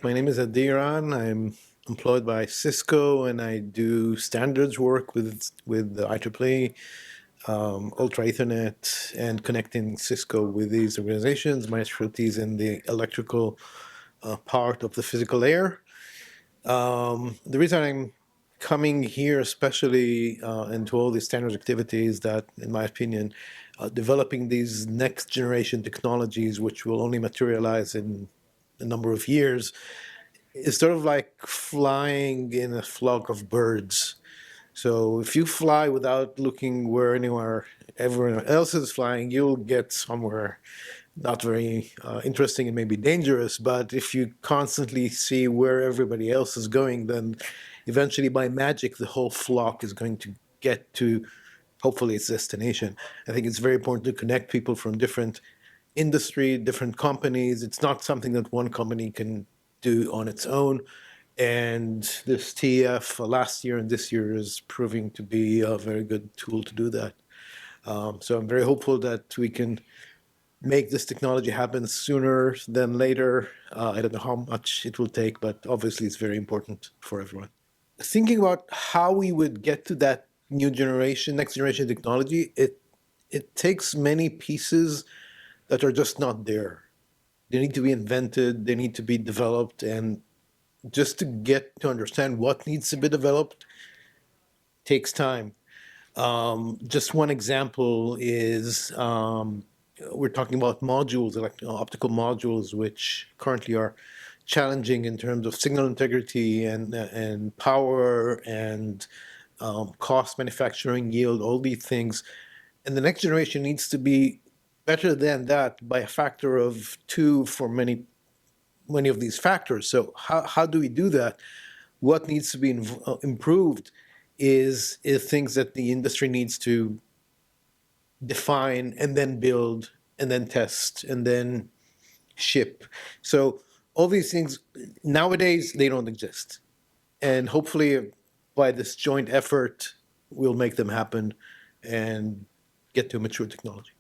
My name is Adee Ran. I'm employed by Cisco, and I do standards work with the IEEE, UltraEthernet, and connecting Cisco with these organizations. My expertise is in the electrical part of the physical layer. The reason I'm coming here, especially into all these standards activities, that, in my opinion, developing these next generation technologies, which will only materialize in a number of years, is sort of like flying in a flock of birds. So if you fly without looking where everyone else is flying, you'll get somewhere not very interesting and maybe dangerous. But if you constantly see where everybody else is going, then eventually by magic, the whole flock is going to get to hopefully its destination. I think it's very important to connect people from different industry, different companies. It's not something that one company can do on its own. And this TEF last year and this year is proving to be a very good tool to do that. So I'm very hopeful that we can make this technology happen sooner than later. I don't know how much it will take, but obviously it's very important for everyone. Thinking about how we would get to that next generation technology, it takes many pieces that are just not there. They need to be invented, they need to be developed, and just to get to understand what needs to be developed takes time. Just one example is we're talking about modules, like optical modules, which currently are challenging in terms of signal integrity and power and cost, manufacturing, yield, all these things. And the next generation needs to be better than that by a factor of 2 for many of these factors. So how do we do that? What needs to be improved is things that the industry needs to define and then build and then test and then ship. So all these things nowadays, they don't exist. And hopefully by this joint effort, we'll make them happen and get to mature technology.